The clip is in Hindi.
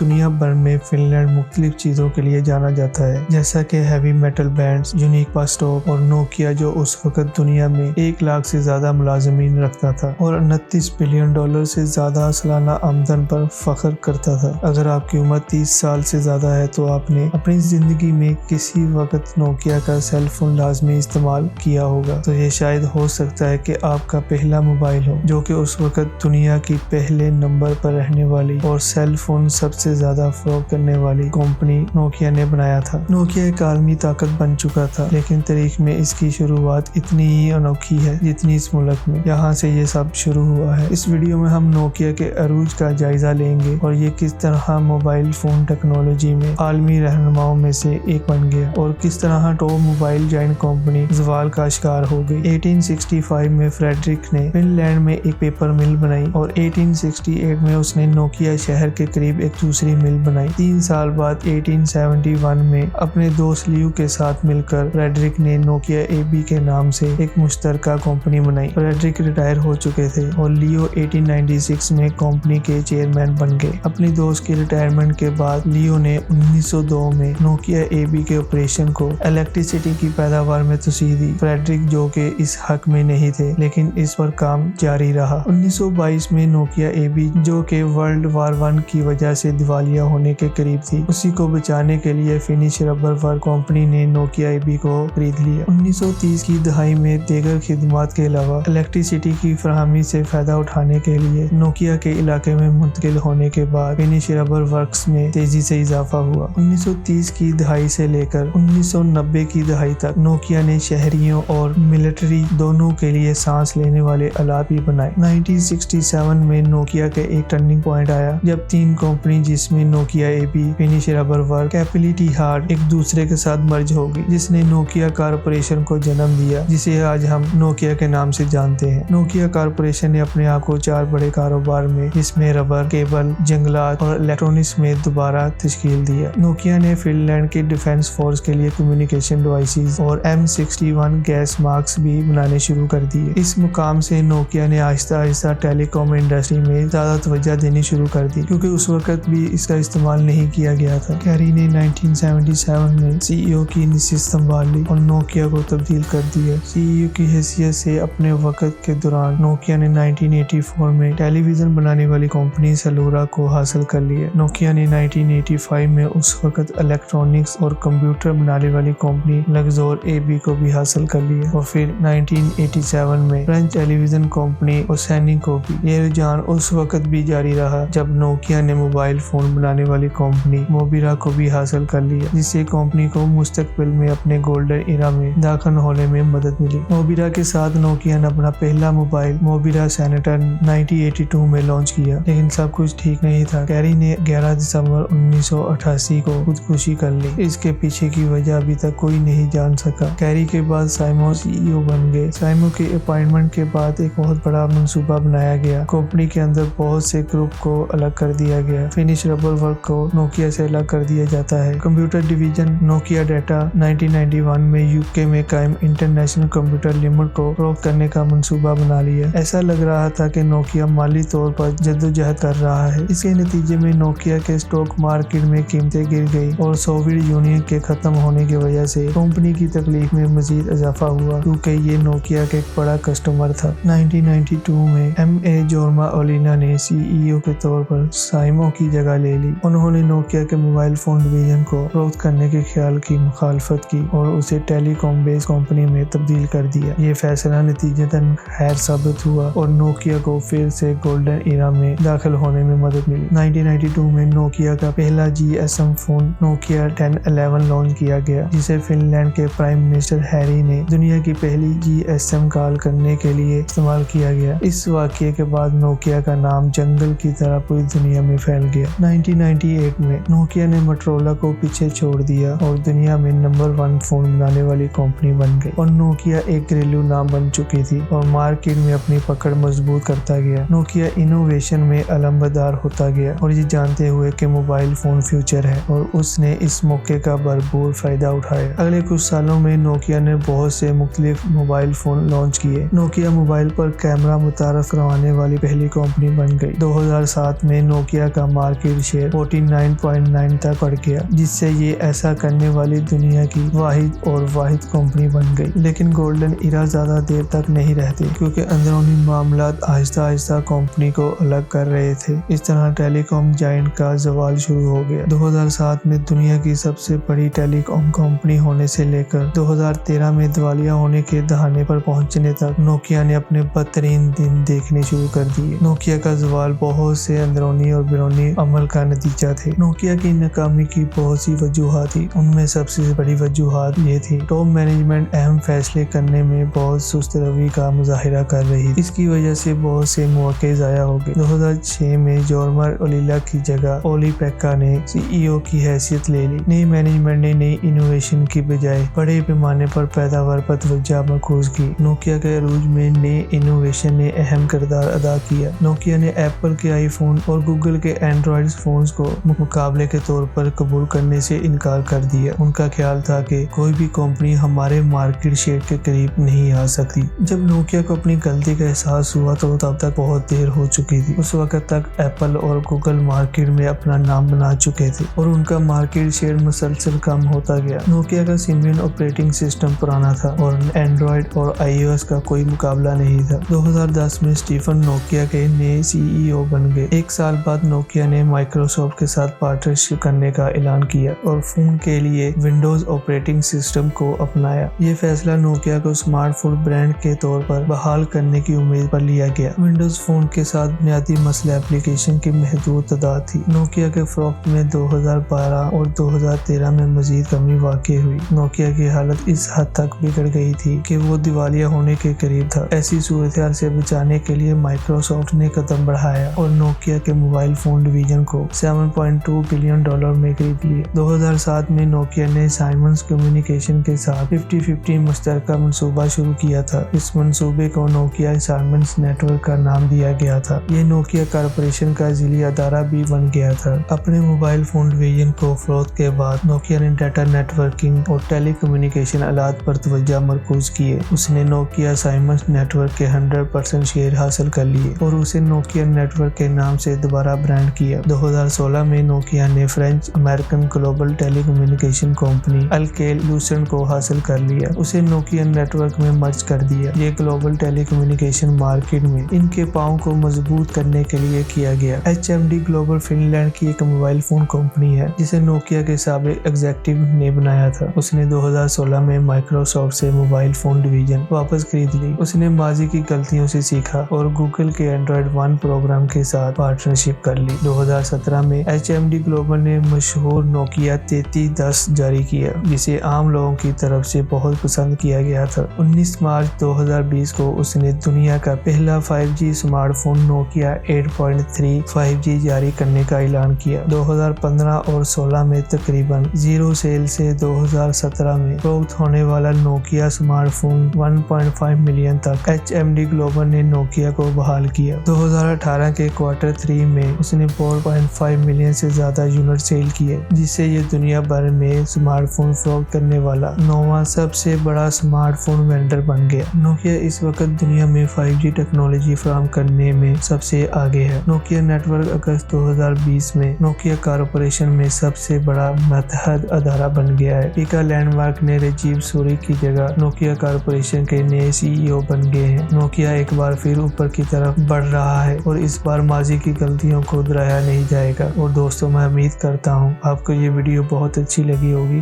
दुनिया भर में फिनलैंड मुख्तलिफ चीजों के लिए जाना जाता है, जैसा कि heavy metal bands, unique bus stop और नोकिया जो उस वक्त दुनिया में 1 लाख से ज्यादा मुलाजिमीन रखता था और $29 बिलियन से ज्यादा सालाना आमदन पर फख्र करता था। अगर आपकी उम्र 30 साल से ज्यादा है तो आपने अपनी जिंदगी में किसी वक्त नोकिया का सेल फोन लाजमी इस्तेमाल किया होगा। तो ये शायद हो सकता है कि आपका पहला मोबाइल हो, जो कि उस वक्त दुनिया की पहले नंबर पर रहने वाली और सेल फोन सबसे ज्यादा फरोख्त करने वाली कंपनी नोकिया ने बनाया था। नोकिया एक आलमी ताकत बन चुका था, लेकिन तारीख में इसकी शुरुआत इतनी ही अनोखी है जितनी इस मुल्क में। यहाँ से ये सब शुरू हुआ है। इस वीडियो में हम नोकिया के अरूज का जायजा लेंगे और ये किस तरह मोबाइल फोन टेक्नोलॉजी में आलमी रहनुमाओं में से एक बन गया और किस तरह टॉप मोबाइल जायंट कंपनी जवाल का शिकार हो गई। 1865 में फ्रेडरिक ने फिनलैंड में एक पेपर मिल बनाई और 1868 में उसने नोकिया शहर के करीब एक दूसरी मिल बनाई। 3 साल बाद 1871 में अपने दोस्त लियो के साथ मिलकर फ्रेडरिक ने नोकिया एबी के नाम से एक मुश्तरका कंपनी बनाई। फ्रेडरिक रिटायर हो चुके थे और लियो 1896 में कंपनी के चेयरमैन बन गए। अपनी दोस्त की रिटायरमेंट के बाद लियो ने 1902 में नोकिया एबी के ऑपरेशन को इलेक्ट्रिसिटी की पैदावार में तोसीह दी। फ्रेडरिक जो कि इस हक में नहीं थे, लेकिन इस पर काम जारी रहा। 1922 में नोकिया एबी जो कि वर्ल्ड वार 1 की वजह से दिवालिया होने के करीब थी, उसी को बचाने के लिए फिनिश रबर वर्क कंपनी ने नोकिया एबी को खरीद लिया। 1930 की दहाई में दीगर खिदमात के अलावा इलेक्ट्रिसिटी की फराहमी से फायदा उठाने के लिए नोकिया के इलाके में मुंतकिल होने के बाद फिनिश रबर वर्क्स में तेजी से इजाफा हुआ। 1930 की दहाई से लेकर 1990 की दहाई तक नोकिया ने शहरियों और मिलिट्री दोनों के लिए सांस लेने वाले आलात भी बनाए। 1967 में नोकिया के एक टर्निंग पॉइंट आया जब 3 कंपनी जिसमें Nokia AB, Finnish Rubber Works, कैपिलिटी हार्ड एक दूसरे के साथ मर्ज हो गई, जिसने नोकिया कॉर्पोरेशन को जन्म दिया, जिसे आज हम नोकिया के नाम से जानते हैं। नोकिया कॉर्पोरेशन ने अपने आप को 4 बड़े कारोबार में, जिसमें रबर, केबल, जंगलात और इलेक्ट्रॉनिक्स में दोबारा तश्कील दिया। नोकिया ने फिनलैंड के डिफेंस फोर्स के लिए कम्युनिकेशन डिवाइसेस और M61 गैस मार्क्स भी बनाने शुरू कर दिए। इस मुकाम से नोकिया ने आहिस्ता आहिस्ता टेलीकॉम इंडस्ट्री में ज्यादा तवज्जो देनी शुरू कर दी, क्योंकि उस वक्त भी इसका इस्तेमाल नहीं किया गया था। कैरी ने 1977 में CEO की नशिस्त संभाल ली और नोकिया को तब्दील कर दिया। CEO की हैसियत से अपने वक्त के दौरान नोकिया ने 1984 में टेलीविजन बनाने वाली कंपनी सेलुरा को हासिल कर लिया। नोकिया ने 1985 में उस वक्त इलेक्ट्रॉनिक्स और कंप्यूटर बनाने वाली कंपनी लक्सोर एबी को भी हासिल कर लिया और फिर 1987 में फ्रेंच टेलीविजन कंपनी ओसेनी को भी। यह रुझान उस वक्त भी जारी रहा जब नोकिया ने मोबाइल फोन बनाने वाली कंपनी मोबिरा को भी हासिल कर लिया, जिससे कंपनी को मुस्तकबिल में अपने गोल्डन इरा में दाखिल होने में मदद मिली। मोबिरा के साथ नोकिया ने अपना पहला मोबाइल मोबिरा सेनेटर 1982 में लॉन्च किया, लेकिन सब कुछ ठीक नहीं था। कैरी ने 11 दिसंबर 1988 को खुदकुशी कर ली। इसके पीछे की वजह अभी तक कोई नहीं जान सका। कैरी के बाद साइमो CEO बन गए। साइमो के अपॉइंटमेंट के बाद एक बहुत बड़ा मंसूबा बनाया गया। कंपनी के अंदर बहुत से ग्रुप को अलग कर दिया गया। फिनिश रबर वर्क को नोकिया से अलग कर दिया जाता है। कंप्यूटर डिवीजन नोकिया डाटा 1991 में यूके में कायम इंटरनेशनल कंप्यूटर लिमिटेड को फरोख्त करने का मंसूबा बना लिया। ऐसा लग रहा था कि नोकिया माली तौर पर जद्दोजहद कर रहा है। इसके नतीजे में नोकिया के स्टॉक मार्केट में कीमतें गिर गई और सोवियत यूनियन के खत्म होने की वजह से कंपनी की तकलीफ में मजीद इजाफा हुआ, क्योंकि ये नोकिया का एक बड़ा कस्टमर था। 1992 में M.A. जोरमा ओलिना ने CEO के तौर पर साइमो की जगह ले ली। उन्होंने नोकिया के मोबाइल फोन डिवीजन को फरोख्त करने के ख्याल की मुखालफत की और उसे टेलीकॉम बेस्ड कंपनी में तब्दील कर दिया। ये फैसला नतीजतन खैर साबित हुआ और नोकिया को फिर से गोल्डन इरा में दाखिल होने में मदद मिली। 1992 में नोकिया का पहला GSM फोन नोकिया 1011 लॉन्च किया गया, जिसे फिनलैंड के प्राइम मिनिस्टर हैरी ने दुनिया की पहली GSM कॉल करने के लिए इस्तेमाल किया गया। इस वाकये के बाद नोकिया का नाम जंगल की तरह पूरी दुनिया में फैल गया। 1998 में नोकिया ने मोटोरोला को पीछे छोड़ दिया और दुनिया में नंबर 1 फोन बनाने वाली कंपनी बन गई और नोकिया एक घरेलू नाम बन चुकी थी और मार्केट में अपनी पकड़ मजबूत करता गया। नोकिया इनोवेशन में अलंबरदार होता गया और ये जानते हुए कि मोबाइल फोन फ्यूचर है, और उसने इस मौके का भरपूर फायदा उठाया। अगले कुछ सालों में नोकिया ने बहुत से मुख्तलिफ मोबाइल फोन लॉन्च किए। नोकिया मोबाइल पर कैमरा मुतारफ करवाने वाली पहली कंपनी बन गई। 2007 में नोकिया का मार्केट शेयर 99.9 तक बढ़ गया, जिससे ये ऐसा करने वाली दुनिया की वाहिद कंपनी बन गई। लेकिन गोल्डन इरा ज्यादा देर तक नहीं रहती, क्योंकि अंदरूनी मामलात आहिस्ता आहिस्ता कंपनी को अलग कर रहे थे। इस तरह टेलीकॉम जायंट का जवाल शुरू हो गया। 2007 में दुनिया की सबसे बड़ी टेलीकॉम कंपनी होने से लेकर 2013 में दिवालिया होने के दहाने पर पहुंचने तक नोकिया ने अपने बदतरीन दिन देखने शुरू कर दिए। नोकिया का जवाल बहुत से अंदरूनी और बैरूनी अमल का नतीजा थे। नोकिया की नाकामी की बहुत सी वजूहात थी। उनमें सबसे बड़ी वजूहात ये थी, टॉप मैनेजमेंट अहम फैसले करने में बहुत सुस्त रवि का मुजाहिरा कर रही। इसकी वजह से बहुत से मौके जाया हो गए। 2006 में जॉर्मर ओलिला की जगह ओली पेक्का ने CEO की हैसियत ले ली। नई मैनेजमेंट ने नई इनोवेशन की बजाय बड़े पैमाने पर पैदावार पर तवज्जो मरकूज की। नोकिया के अरूज में नए इनोवेशन ने अहम किरदार अदा किया। नोकिया ने एप्पल के आईफोन और गूगल के एंड्रॉइड फोन्स को मुकाबले के तौर पर कबूल करने से इनकार कर दिया। उनका ख्याल था कि कोई भी कंपनी हमारे मार्केट शेयर के करीब नहीं आ सकती। जब नोकिया को अपनी गलती का एहसास हुआ तो तब तक बहुत देर हो चुकी थी। उस वक्त तक एप्पल और गूगल मार्केट में अपना नाम बना चुके थे और उनका मार्केट शेयर मुसलसल कम होता गया। नोकिया का सिम्बियन ऑपरेटिंग सिस्टम पुराना था और एंड्रॉइड और iOS का कोई मुकाबला नहीं था। 2010 में स्टीफन नोकिया के नए CEO बन गए। एक साल बाद नोकिया ने माइक्रोसॉफ्ट के साथ पार्टनरशिप करने का ऐलान किया और फोन के लिए विंडोज ऑपरेटिंग सिस्टम को अपनाया। ये फैसला नोकिया को स्मार्टफोन ब्रांड के तौर पर बहाल करने की उम्मीद पर लिया गया। विंडोज फोन के साथ बुनियादी मसला एप्लीकेशन की महदूद तादाद थी। नोकिया के फरोख्त में 2012 और 2013 में मजीद कमी वाक़ई हुई। नोकिया की हालत इस हद तक बिगड़ गई थी कि वो दिवालिया होने के करीब था। ऐसी सूरत से बचाने के लिए माइक्रोसॉफ्ट ने कदम बढ़ाया और नोकिया के मोबाइल फोन डिवीजन को $7.2 बिलियन में खरीद लिया। 2007 में नोकिया ने साइमंस कम्युनिकेशन के साथ 50-50 मुश्तरका मंसूबा शुरू किया था। इस मंसूबे को नोकिया साइमंस नेटवर्क का नाम दिया गया था। ये नोकिया कॉर्पोरेशन का जिली अदारा भी बन गया था। अपने मोबाइल फोन डिवीजन को फरोख्त के बाद नोकिया ने डाटा नेटवर्किंग और टेली कम्युनिकेशन आलात पर तवज्जो मरकूज किए। उसने नोकिया साइमंस नेटवर्क के 100% शेयर हासिल कर लिए और उसे नोकिया नेटवर्क के नाम से दोबारा ब्रांड किया। 2016 में नोकिया ने French American global telecommunication company Alcatel Lucent को हासिल कर लिया। उसे नोकिया नेटवर्क में मर्ज कर दिया। ये ग्लोबल टेली कम्युनिकेशन मार्केट में इनके पांव को मजबूत करने के लिए किया गया। HMD ग्लोबल फिनलैंड की एक मोबाइल फोन कंपनी है जिसे नोकिया के साबिक एग्जीक्यूटिव ने बनाया था। उसने 2016 में माइक्रोसॉफ्ट से मोबाइल फोन डिवीजन वापस खरीद ली। उसने माजी की गलतियों से सीखा और गूगल के एंड्रॉइड वन प्रोग्राम के साथ पार्टनरशिप कर ली। 2017 में HMD ग्लोबल ने मशहूर नोकिया 3310 जारी किया, जिसे आम लोगों की तरफ से बहुत पसंद किया गया था। 19 मार्च 2020 को उसने दुनिया का पहला 5G स्मार्टफोन नोकिया 8.3 5G जारी करने का ऐलान किया। 2015 और 16 में तकरीबन जीरो सेल से 2017 में फरोख्त होने वाला नोकिया स्मार्टफोन 1.5 मिलियन तक HMD ग्लोबल ने नोकिया को बहाल किया। 2018 के क्वार्टर 3 में उसने 4.5 मिलियन से ज्यादा यूनिट सेल किए, जिससे ये दुनिया भर में स्मार्टफोन फरोख्त करने वाला 9वां सबसे बड़ा स्मार्टफोन वेंडर बन गया। नोकिया इस वक्त दुनिया में 5G टेक्नोलॉजी फराहम करने में सबसे आगे है। नोकिया नेटवर्क अगस्त 2020 में नोकिया कॉर्पोरेशन में सबसे बड़ा मतहद अदारा बन गया है। पीका लैंडमार्क ने राजीव सूरी की जगह नोकिया कॉर्पोरेशन के नए CEO बन गए हैं। नोकिया एक बार फिर ऊपर की तरफ बढ़ रहा है और इस बार माजी की गलतियों को दोहराया नहीं जाएगा। और दोस्तों, मैं उम्मीद करता हूँ आपको ये वीडियो बहुत अच्छी लगी होगी।